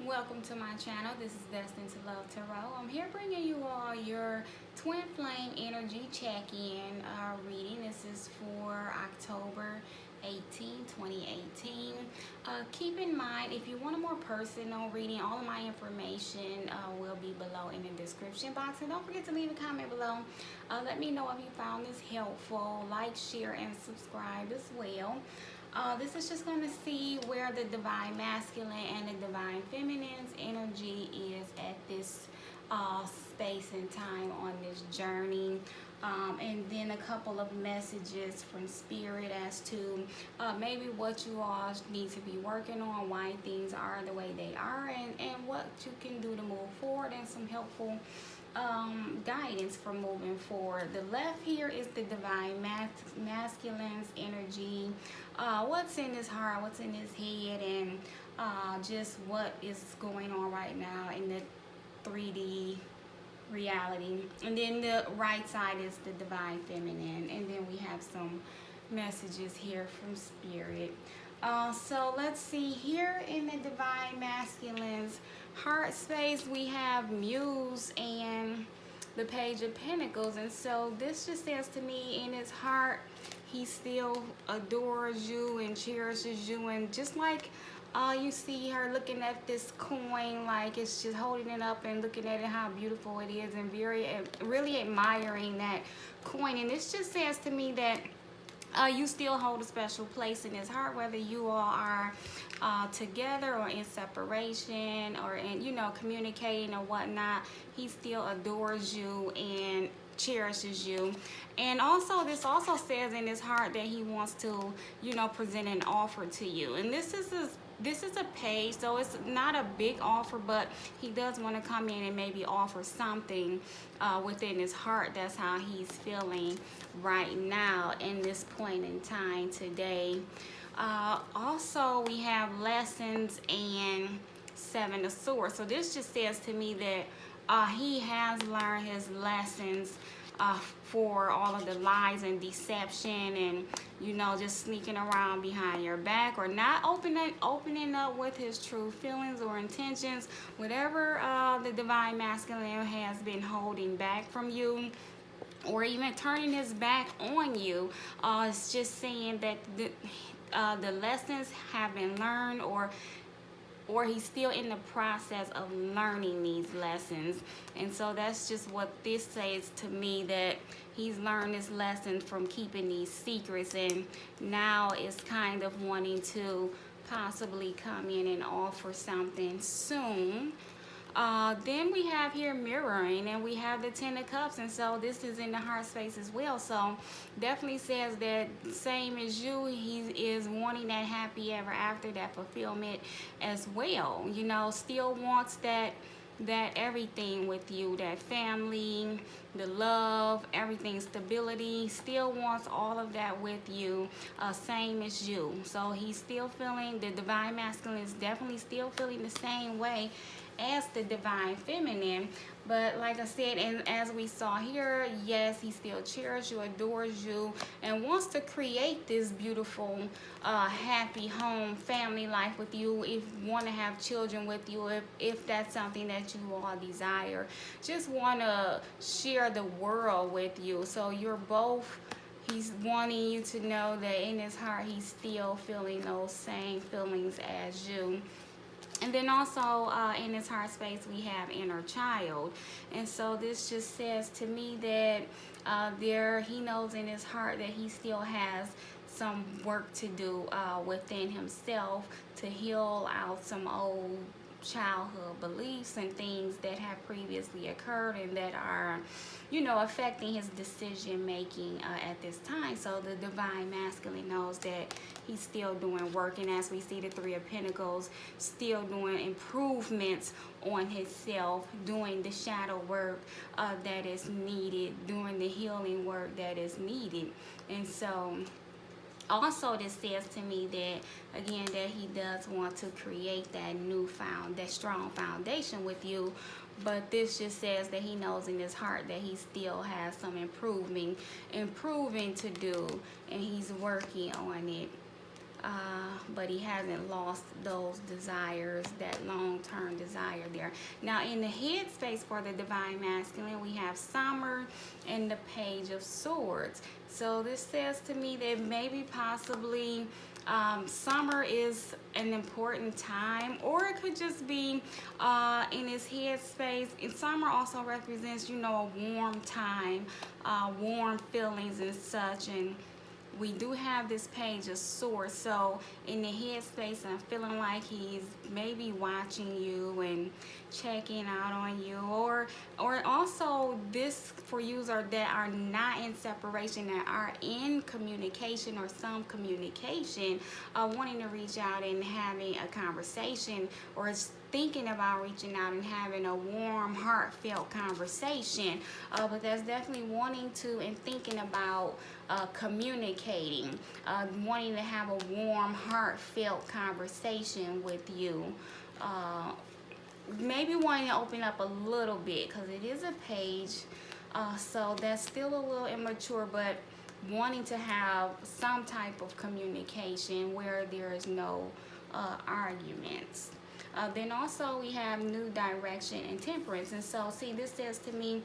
Welcome to my channel. This is Destined to Love Tarot. I'm here bringing you all your twin flame energy check-in reading. This is for October 18, 2018. Keep in mind, if you want a more personal reading, all of my information will be below in the description box. And don't forget to leave a comment below. Let me know if you found this helpful. Like, share, and subscribe as well. This is just going to see where the divine masculine and the divine feminine's energy is at this space and time on this journey. And then a couple of messages from spirit as to maybe what you all need to be working on, why things are the way they are, and what you can do to move forward, and some helpful guidance for moving forward. The left here is the divine masculine's energy. What's in his heart, what's in his head, and just what is going on right now in the 3D reality. And then the right side is the divine feminine, and then we have some messages here from spirit. So let's see, here in the divine masculine's heart space we have Muse and the Page of Pentacles. And so this just says to me, in his heart he still adores you and cherishes you, and just like you see her looking at this coin, like it's just holding it up and looking at it, how beautiful it is, and really admiring that coin. And this just says to me that you still hold a special place in his heart, whether you all are together or in separation or in, communicating or whatnot. He still adores you and cherishes you. And also, this also says in his heart that he wants to, present an offer to you. And this is a page, so it's not a big offer, but he does want to come in and maybe offer something within his heart. That's how he's feeling right now in this point in time today. Also, we have lessons and Seven of Swords. So this just says to me that he has learned his lessons for all of the lies and deception, and just sneaking around behind your back, or not opening up with his true feelings or intentions, whatever the divine masculine has been holding back from you, or even turning his back on you. It's just saying that the lessons have been learned, or he's still in the process of learning these lessons. And so that's just what this says to me, that he's learned this lesson from keeping these secrets, and now is kind of wanting to possibly come in and offer something soon. Then we have here mirroring, and we have the Ten of Cups, and so this is in the heart space as well. So definitely says that same as you, he is wanting that happy ever after, that fulfillment as well. Still wants that everything with you, that family, the love, everything, stability, still wants all of that with you, same as you. So he's still feeling, the divine masculine is definitely still feeling the same way as the divine feminine. But like I said, and as we saw here, yes, he still cherishes you, adores you, and wants to create this beautiful happy home family life with you. If you want to have children with you, if that's something that you all desire, just want to share the world with you. So you're both, he's wanting you to know that in his heart he's still feeling those same feelings as you. And then also in his heart space we have inner child. And so this just says to me that he knows in his heart that he still has some work to do within himself to heal out some old childhood beliefs and things that have previously occurred, and that are affecting his decision making at this time. So the divine masculine knows that he's still doing work, and as we see the Three of Pentacles, still doing improvements on himself, doing the shadow work that is needed, doing the healing work that is needed. And so also this says to me that, again, that he does want to create that that strong foundation with you. But this just says that he knows in his heart that he still has some improving to do, and he's working on it. but he hasn't lost those desires, that long-term desire there. Now in the headspace for the Divine Masculine, we have Summer and the Page of Swords. So this says to me that maybe possibly summer is an important time, or it could just be in his headspace. And summer also represents, you know, a warm time, warm feelings and such. And we do have this Page of Swords, so in the headspace, I'm feeling like he's maybe watching you and checking out on you, or also this for users that are not in separation, that are in communication or some communication, wanting to reach out and having a conversation, or thinking about reaching out and having a warm, heartfelt conversation. But that's definitely wanting to and thinking about communicating, wanting to have a warm, heartfelt conversation with you. Maybe wanting to open up a little bit, because it is a page, so that's still a little immature, but wanting to have some type of communication where there is no arguments. Then also we have New Direction and Temperance. And so see, this says to me,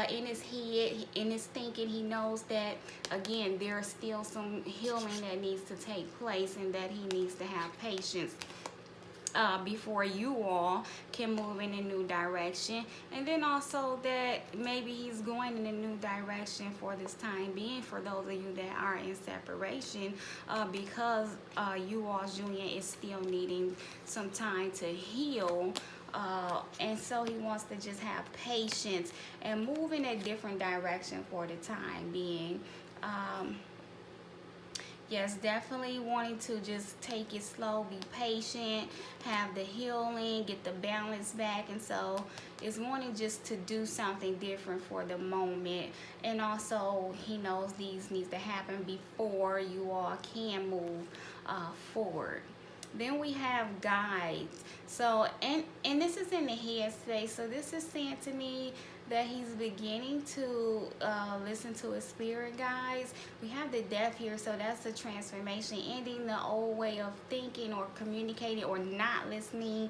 in his head, in his thinking, he knows that again there's still some healing that needs to take place, and that he needs to have patience before you all can move in a new direction. And then also that maybe he's going in a new direction for this time being, for those of you that are in separation, because you all's union is still needing some time to heal. And so he wants to just have patience and move in a different direction for the time being. Yes, definitely wanting to just take it slow, be patient, have the healing, get the balance back. And so it's wanting just to do something different for the moment. And also he knows these needs to happen before you all can move forward. Then we have guides. So, and this is in the head space. So this is saying to me that he's beginning to listen to his spirit guides. We have the Death here, so that's a transformation, ending the old way of thinking or communicating or not listening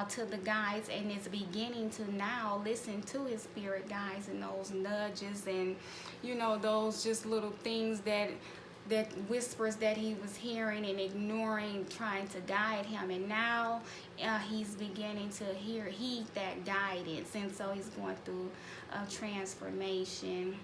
to the guides, and it's beginning to now listen to his spirit guides and those nudges and, you know, those just little things that whispers that he was hearing and ignoring, trying to guide him. And now he's beginning to heed that guidance, and so he's going through a transformation,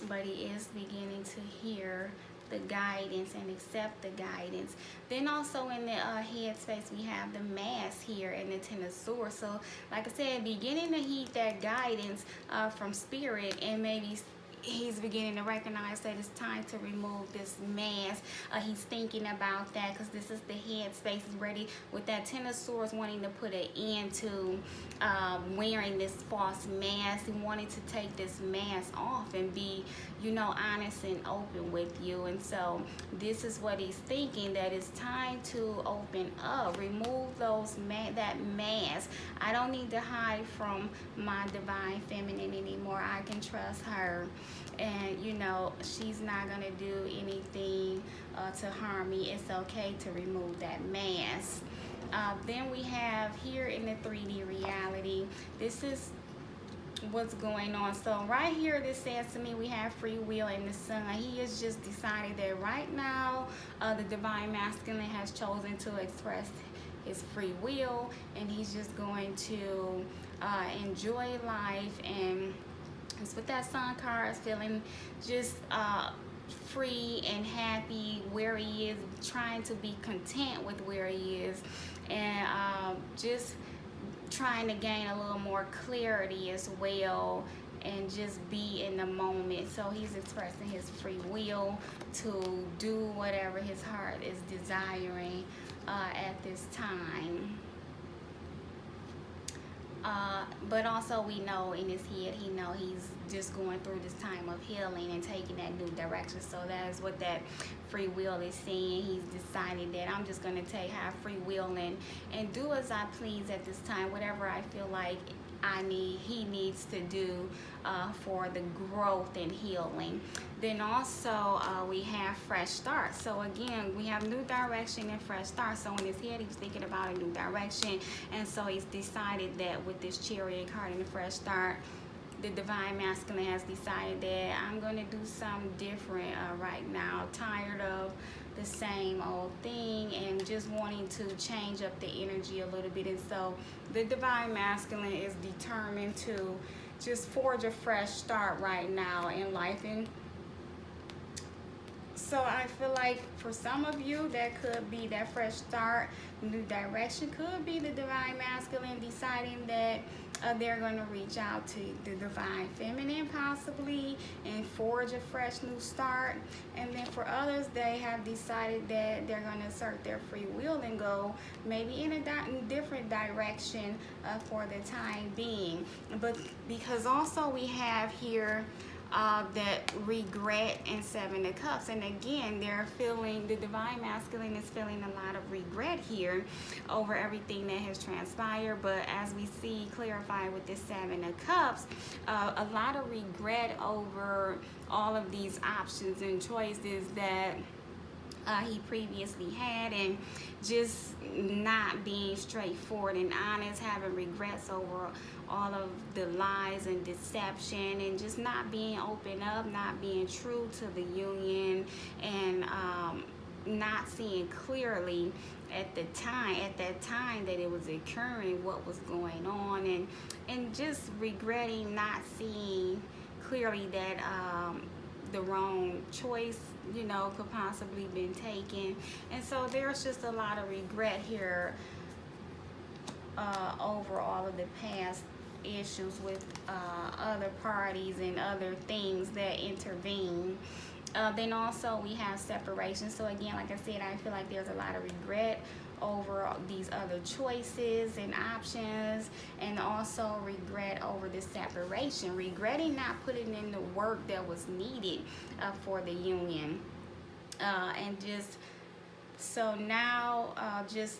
but he is beginning to hear the guidance and accept the guidance. Then also in the headspace, we have the Mass here and the Ten of Swords. So like I said, beginning to heed that guidance from spirit, and maybe he's beginning to recognize that it's time to remove this mask. He's thinking about that, because this is the headspace. He's ready with that Ten of Swords, wanting to put an end to wearing this false mask. He wanted to take this mask off and be, you know, honest and open with you. And so this is what he's thinking, that it's time to open up, remove those that mask. I don't need to hide from my divine feminine anymore. I can trust her, and you know, she's not gonna do anything to harm me. It's okay to remove that mask. Then we have here in the 3D reality, this is what's going on. So right here, this says to me, we have free will in the Sun. He has just decided that right now the Divine Masculine has chosen to express his free will, and he's just going to enjoy life. And it's with that Sun card, feeling just free and happy where he is, trying to be content with where he is, and just trying to gain a little more clarity as well, and just be in the moment. So he's expressing his free will to do whatever his heart is desiring at this time. But also we know in his head, he know he's just going through this time of healing and taking that new direction. So that is what that free will is saying. He's decided that I'm just going to have free will and do as I please at this time. Whatever I feel like he needs to do for the growth and healing. Then also we have fresh start. So again, we have new direction and fresh start. So in his head, he was thinking about a new direction, and so he's decided that with this Chariot card and the fresh start, the Divine Masculine has decided that I'm going to do something different right now. Tired of the same old thing and just wanting to change up the energy a little bit. And so the Divine Masculine is determined to just forge a fresh start right now in life. And so I feel like for some of you, that could be that fresh start, new direction. Could be the Divine Masculine deciding that they're going to reach out to the Divine Feminine possibly and forge a fresh new start. And then for others, they have decided that they're going to assert their free will and go maybe in a different direction for the time being. But because also we have here that regret and Seven of Cups, and again they're feeling, the Divine Masculine is feeling a lot of regret here over everything that has transpired. But as we see clarified with the Seven of Cups, a lot of regret over all of these options and choices that he previously had, and just not being straightforward and honest, having regrets over all of the lies and deception, and just not being open up, not being true to the union, and not seeing clearly at that time that it was occurring, what was going on, and just regretting not seeing clearly that the wrong choice, you know, could possibly been taken. And so there's just a lot of regret here over all of the past issues with other parties and other things that intervene. Then also we have separation. So again, like I said, I feel like there's a lot of regret over these other choices and options, and also regret over the separation, regretting not putting in the work that was needed for the union. And just so now just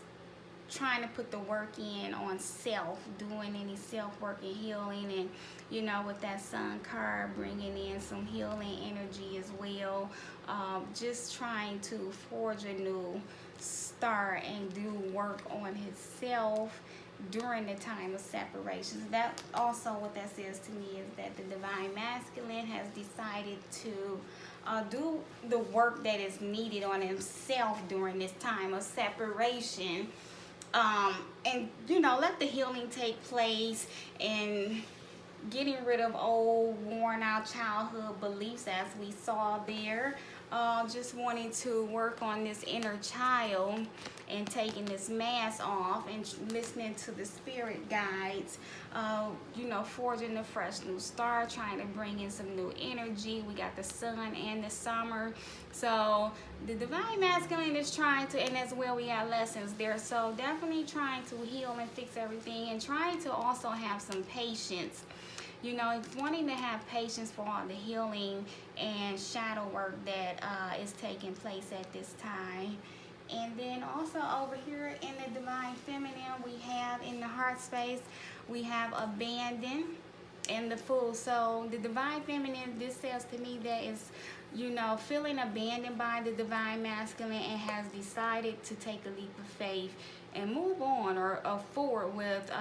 trying to put the work in on self, doing any self-work and healing, and you know, with that Sun card bringing in some healing energy as well, just trying to forge a new start and do work on himself during the time of separation. So that also, what that says to me is that the Divine Masculine has decided to do the work that is needed on himself during this time of separation, and you know, let the healing take place, and getting rid of old worn out childhood beliefs, as we saw there. Just wanting to work on this inner child and taking this mask off and listening to the spirit guides, you know, forging a fresh new start, trying to bring in some new energy. We got the sun and the summer. So the Divine Masculine is trying to, and as well we have lessons there. So definitely trying to heal and fix everything, and trying to also have some patience. You know, wanting to have patience for all the healing and shadow work that is taking place at this time. And then also over here in the Divine Feminine, we have in the heart space, we have abandon and the Fool. So the Divine Feminine, this says to me that is, you know, feeling abandoned by the Divine Masculine, and has decided to take a leap of faith and move on or forward with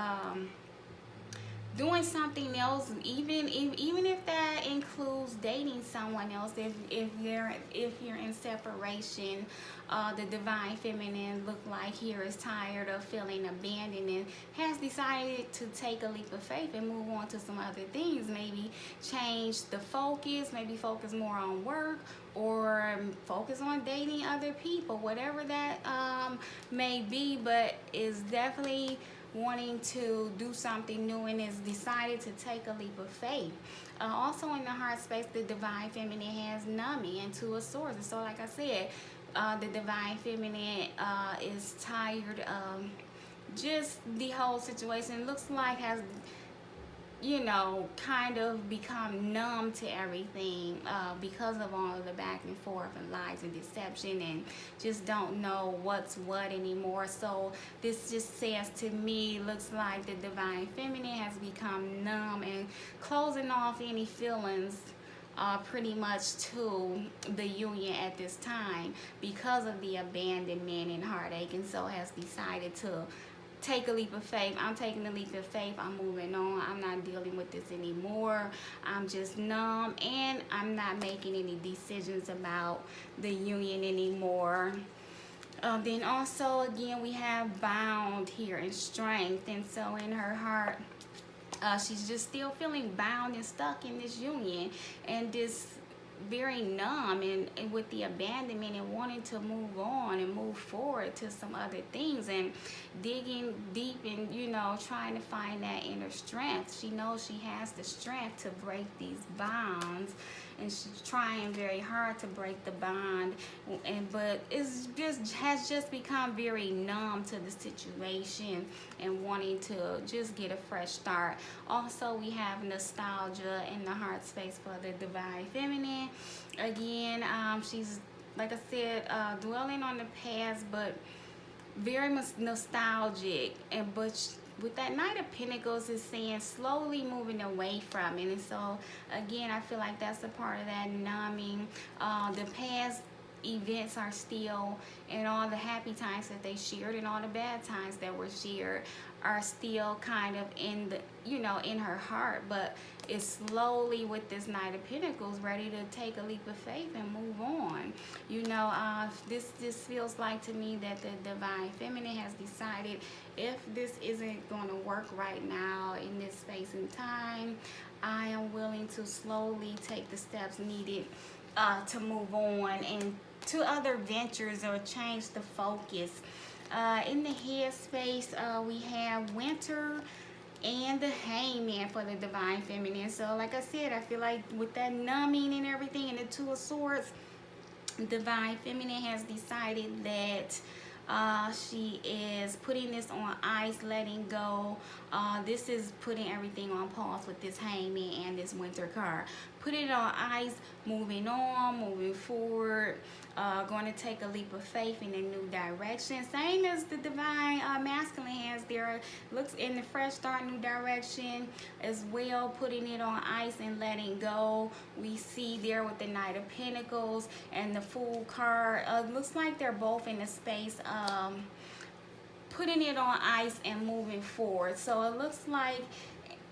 doing something else, even if that includes dating someone else. If you're in separation, the Divine Feminine look like here is tired of feeling abandoned and has decided to take a leap of faith and move on to some other things. Maybe change the focus, maybe focus more on work, or focus on dating other people, whatever that may be, but is definitely wanting to do something new and has decided to take a leap of faith. Also in the heart space, the Divine Feminine has Nami and Two of Swords. And so like I said, the Divine Feminine is tired of just the whole situation. It looks like has, you know, kind of become numb to everything because of all of the back and forth and lies and deception, and just don't know what's what anymore. So this just says to me, looks like the divine feminine has become numb and closing off any feelings pretty much to the union at this time because of the abandonment and heartache, and so has decided to take a leap of faith. I'm taking a leap of faith. I'm moving on. I'm not dealing with this anymore. I'm just numb, and I'm not making any decisions about the union anymore. Then also, again, we have bound here and strength, and so in her heart, she's just still feeling bound and stuck in this union, and this very numb, and with the abandonment and wanting to move on and move forward to some other things, and digging deep and, you know, trying to find that inner strength. She knows she has the strength to break these bonds, and she's trying very hard to break the bond, but it's just has just become very numb to the situation and wanting to just get a fresh start. Also, we have nostalgia in the heart space for the divine feminine. Again, she's, like I said, dwelling on the past, but very much nostalgic, and with that Knight of Pentacles is saying slowly moving away from it. And so again, I feel like that's a part of that numbing. The past events are still, and all the happy times that they shared and all the bad times that were shared are still kind of in the, you know, in her heart, but it's slowly, with this Knight of Pentacles, ready to take a leap of faith and move on. You know, this feels like to me that the divine feminine has decided, if this isn't going to work right now in this space and time, I am willing to slowly take the steps needed to move on and to other ventures or change the focus. In the head space, we have Winter and the Hangman for the divine feminine. So like I said, I feel like with that numbing and everything and the Two of Swords, divine feminine has decided that she is putting this on ice, letting go. This is putting everything on pause with this Hangman and this Winter card. Put it on ice, moving on, moving forward, going to take a leap of faith in a new direction. Same as the divine masculine has there. Looks in the fresh start, new direction as well, putting it on ice and letting go. We see there with the Knight of Pentacles and the Fool card. Looks like they're both in the space putting it on ice and moving forward. So it looks like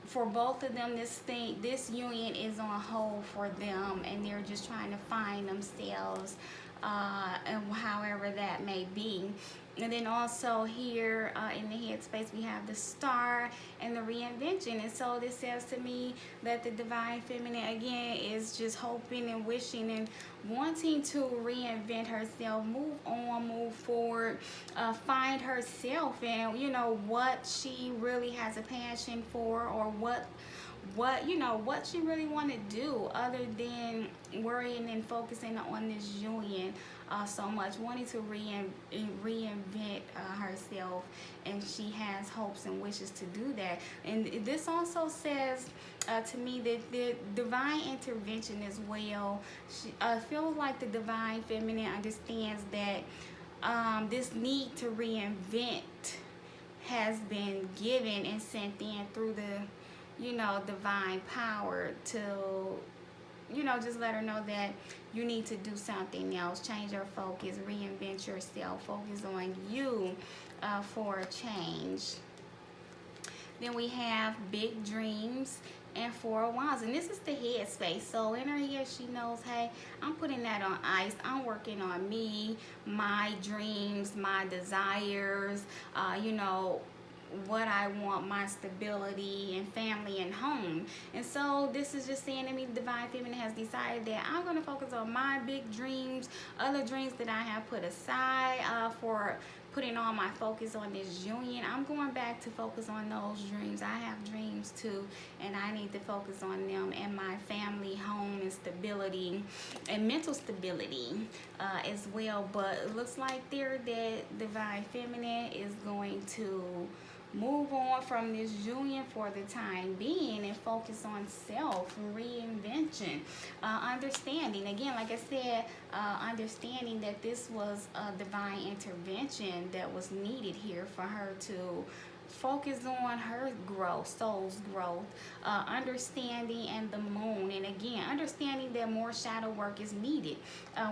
for both of them, this union is on hold for them, and they're just trying to find themselves, and however that may be. And then also here in the headspace, we have the Star and the reinvention. And so this says to me that the divine feminine, again, is just hoping and wishing and wanting to reinvent herself, move on, move forward, find herself, and, you know, what she really has a passion for, or what you know, what she really want to do, other than worrying and focusing on this union so much, wanting to reinvent herself, and she has hopes and wishes to do that. And this also says to me that the divine intervention as well. She feels like the divine feminine understands that this need to reinvent has been given and sent in through the, you know, divine power to, you know, just let her know that you need to do something else, change your focus, reinvent yourself, focus on you for a change. Then we have Big Dreams and Four of Wands, and this is the head space. So in her head, she knows, hey, I'm putting that on ice. I'm working on me, my dreams, my desires, you know, what I want, my stability and family and home. And so this is just saying to me, the divine feminine has decided that I'm going to focus on my big dreams, other dreams that I have put aside for putting all my focus on this union. I'm going back to focus on those dreams. I have dreams too, and I need to focus on them and my family, home, and stability and mental stability as well. But it looks like there that divine feminine is going to move on from this union for the time being and focus on self reinvention, understanding, again, like I said, understanding that this was a divine intervention that was needed here for her to focus on her growth, soul's growth, understanding, and the moon. And again, understanding that more shadow work is needed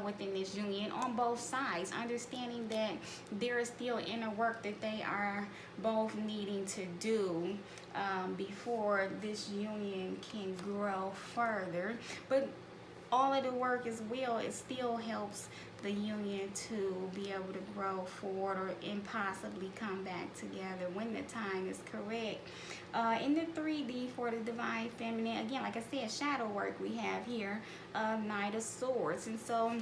within this union on both sides. Understanding that there is still inner work that they are both needing to do before this union can grow further. But all of the work as well, it still helps the union to be able to grow forward or and possibly come back together when the time is correct. In the 3D for the divine feminine, again, like I said, shadow work we have here, Knight of Swords. And so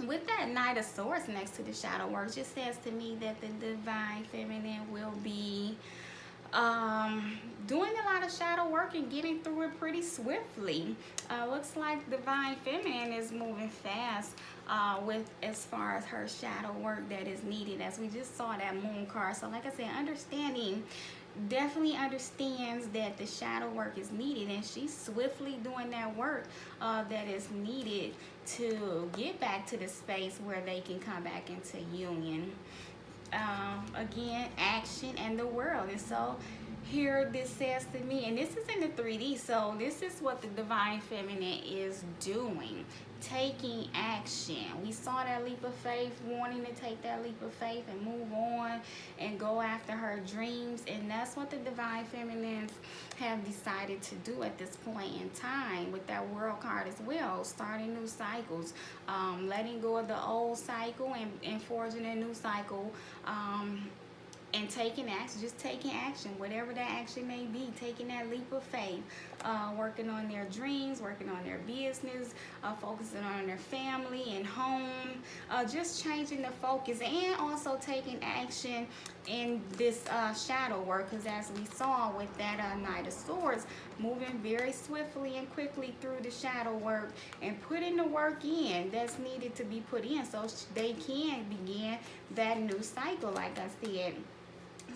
with that Knight of Swords next to the shadow work, just says to me that the divine feminine will be doing a lot of shadow work and getting through it pretty swiftly. Looks like divine feminine is moving fast with as far as her shadow work that is needed, as we just saw that moon card. So like I said, understanding, definitely understands that the shadow work is needed, and she's swiftly doing that work that is needed to get back to the space where they can come back into union. Again, action and the world. And so here this says to me, and this is in the 3D, so this is what the divine feminine is doing, taking action. We saw that leap of faith, wanting to take that leap of faith and move on and go after her dreams. And that's what the divine feminines have decided to do at this point in time with that world card as well, starting new cycles, letting go of the old cycle and forging a new cycle, and taking action, just taking action, whatever that action may be, taking that leap of faith, working on their dreams, working on their business, focusing on their family and home, just changing the focus, and also taking action in this shadow work, because as we saw with that Knight of Swords, moving very swiftly and quickly through the shadow work and putting the work in that's needed to be put in so they can begin that new cycle, like I said.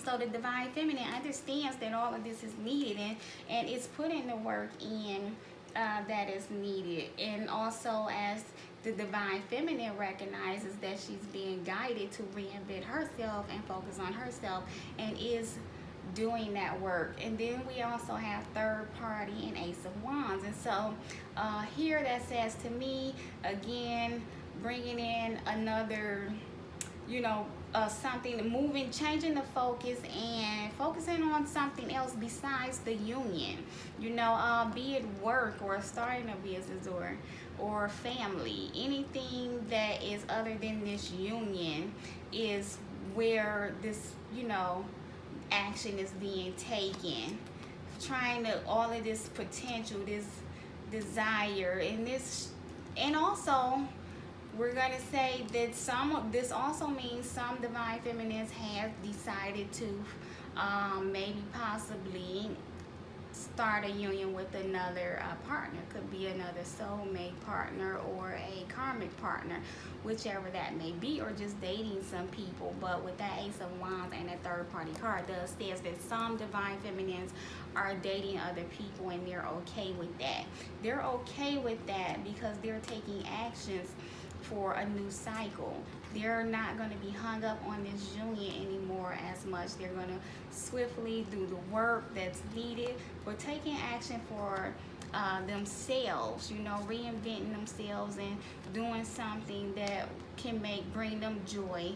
So the divine feminine understands that all of this is needed, and it's putting the work in that is needed. And also, as the divine feminine recognizes that she's being guided to reinvent herself and focus on herself, and is doing that work. And then we also have third party and Ace of Wands. And so here that says to me, again, bringing in another, something, moving, changing the focus and focusing on something else besides the union, be it work or starting a business or family. Anything that is other than this union is where this, action is being taken. Trying to, all of this potential, this desire, and also we're going to say that this also means some divine feminines have decided to maybe possibly start a union with another partner. Could be another soulmate partner or a karmic partner, whichever that may be, or just dating some people. But with that Ace of Wands and that third party card says that some divine feminines are dating other people, and they're okay with that. They're okay with that because they're taking actions for a new cycle. They're not going to be hung up on this union anymore as much. They're going to swiftly do the work that's needed for taking action for themselves, reinventing themselves and doing something that can bring them joy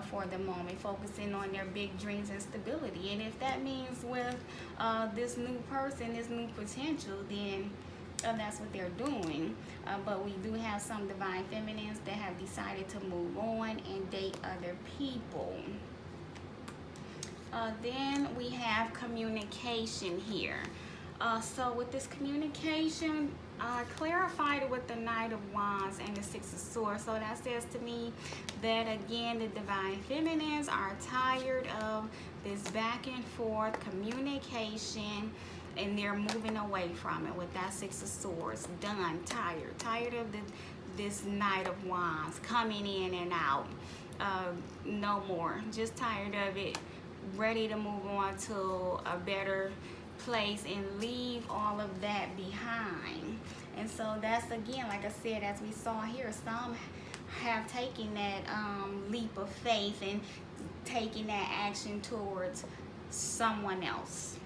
for the moment, focusing on their big dreams and stability. And if that means with this new person, this new potential, then that's what they're doing. But we do have some divine feminines that have decided to move on and date other people. Then we have communication here. So with this communication, clarified with the Knight of Wands and the Six of Swords. So that says to me that, again, the divine feminines are tired of this back and forth communication, and they're moving away from it with that Six of Swords. Done, tired of this Knight of Wands coming in and out. No more, just tired of it. ready to move on to a better place and leave all of that behind. And so that's, again, like I said, as we saw here, some have taken that leap of faith and taking that action towards someone else.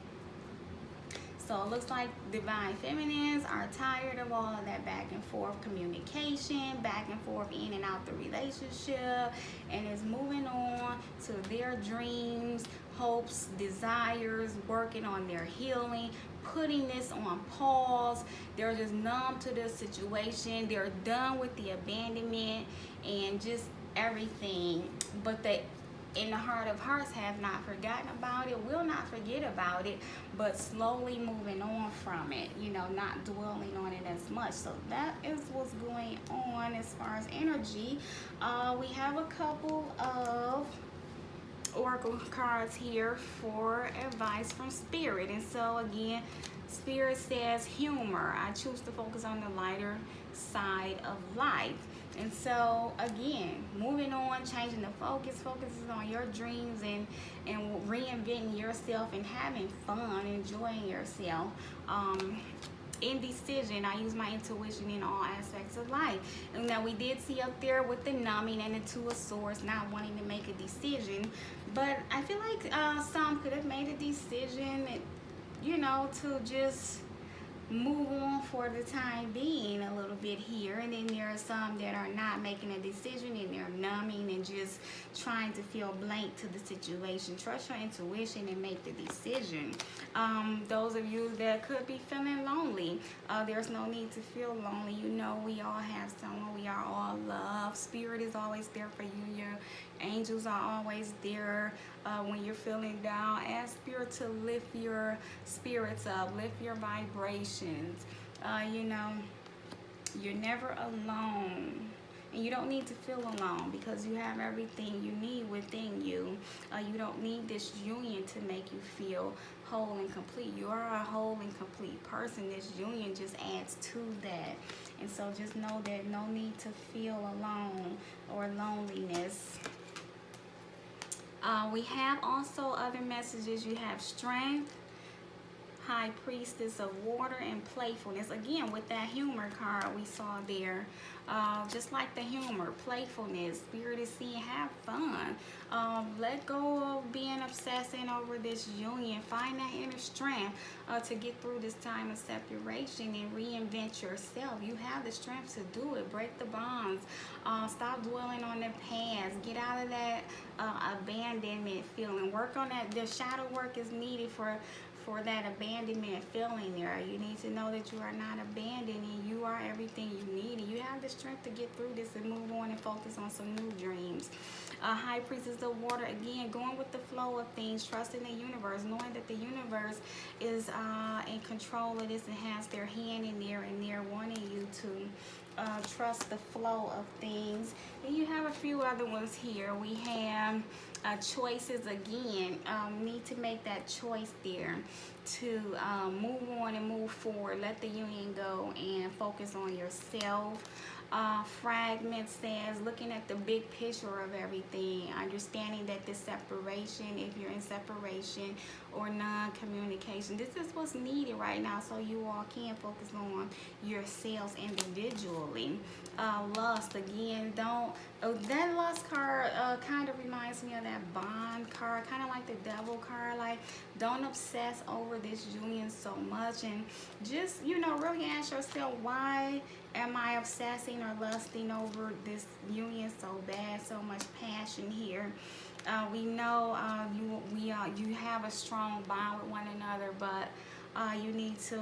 So it looks like divine feminines are tired of all of that back and forth communication, back and forth in and out the relationship, and is moving on to their dreams, hopes, desires, working on their healing, putting this on pause. They're just numb to the situation. They're done with the abandonment and just everything. But they, in the heart of hearts, have not forgotten about it, will not forget about it, but slowly moving on from it, you know, not dwelling on it as much. So that is what's going on as far as energy. We have a couple of oracle cards here for advice from Spirit. And so again, Spirit says humor. I choose to focus on the lighter side of life. And so again, moving on, changing the focus. Focus is on your dreams and reinventing yourself and having fun, enjoying yourself. Indecision. I use my intuition in all aspects of life. And now we did see up there with the numbing and the Two of Swords, not wanting to make a decision. But I feel like some could have made a decision, you know, to just move on for the time being a little bit here. And then there are some that are not making a decision and they're numbing and just trying to feel blank to the situation. Trust your intuition and make the decision. Those of you that could be feeling lonely, there's no need to feel lonely. You know, we all have someone. We are all loved. Spirit is always there for you. Your angels are always there when you're feeling down. Ask Spirit to lift your spirits up, lift your vibrations. You know, you're never alone. And you don't need to feel alone because you have everything you need within you. You don't need this union to make you feel whole and complete. You are a whole and complete person. This union just adds to that. And so just know that no need to feel alone or loneliness. We have also other messages. You have strength, High Priestess of Water, and playfulness. Again, with that humor card we saw there, just like the humor, playfulness, Spirit is seeing, have fun. Let go of being obsessing over this union. Find that inner strength to get through this time of separation and reinvent yourself. You have the strength to do it. Break the bonds. Stop dwelling on the past. Get out of that abandonment feeling. Work on that. The shadow work is needed for that abandonment feeling there. You need to know that you are not abandoned and you are everything you need, and you have the strength to get through this and move on and focus on some new dreams. High Priestess of Water, again, going with the flow of things, trusting the universe, knowing that the universe is in control of this and has their hand in there, and they're wanting you to trust the flow of things. And you have a few other ones here. We have choices again. Need to make that choice there to move on and move forward. Let the union go and focus on yourself. Fragment says looking at the big picture of everything, understanding that this separation, if you're in separation or non-communication, this is what's needed right now, so you all can focus on yourselves individually. Lust, again, don't, that lust card kind of reminds me of that bond card, kind of like the devil card. Like, don't obsess over this union so much, and just, you know, really ask yourself, why am I obsessing or lusting over this union so bad? So much passion here. We know you have a strong bond with one another, but you need to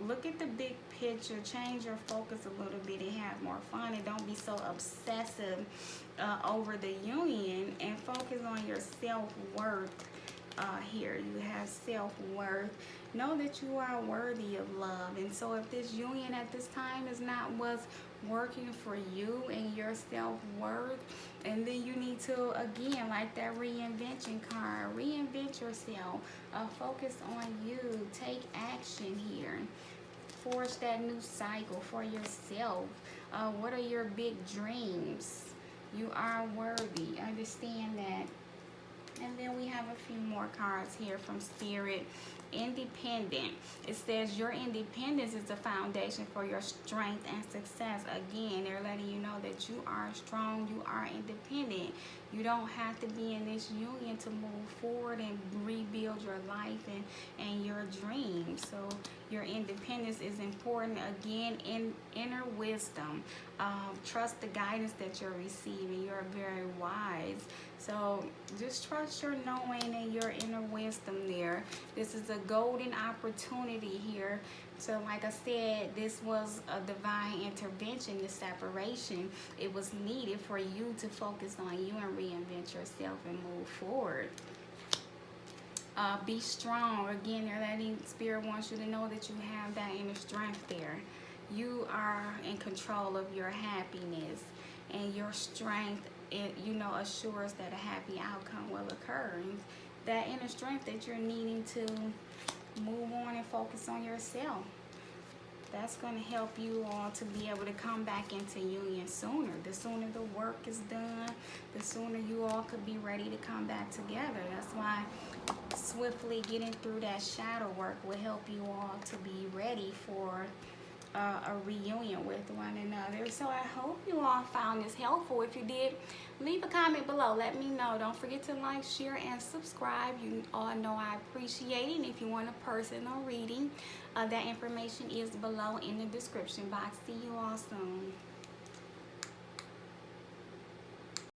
look at the big picture, change your focus a little bit, and have more fun, and don't be so obsessive over the union, and focus on your self-worth. Here you have self-worth. Know that you are worthy of love, and so if this union at this time is not what's working for you and your self-worth, and then you need to, again, like that reinvention card, reinvent yourself. Focus on you. Take action here. Forge that new cycle for yourself. What are your big dreams? You are worthy. Understand that. And then we have a few more cards here from Spirit. Independent. It says your independence is the foundation for your strength and success. Again, they're letting you know that you are strong, you are independent. You don't have to be in this union to move forward and rebuild your life and your dreams. So your independence is important. Again, in inner wisdom. Trust the guidance that you're receiving. You're very wise. So just trust your knowing and your inner wisdom there. This is a golden opportunity here. So like I said, this was a divine intervention, the separation. It was needed for you to focus on you and reinvent yourself and move forward. Be strong. Again, they're letting Spirit wants you to know that you have that inner strength there. You are in control of your happiness, and your strength, assures that a happy outcome will occur. And that inner strength that you're needing to move on and focus on yourself. That's going to help you all to be able to come back into union sooner. The sooner the work is done, the sooner you all could be ready to come back together. That's why swiftly getting through that shadow work will help you all to be ready for a reunion with one another. So I hope you all found this helpful. If you did, leave a comment below. Let me know. Don't forget to like, share, and subscribe. You all know I appreciate it. And if you want a personal reading, that information is below in the description box. See you all soon.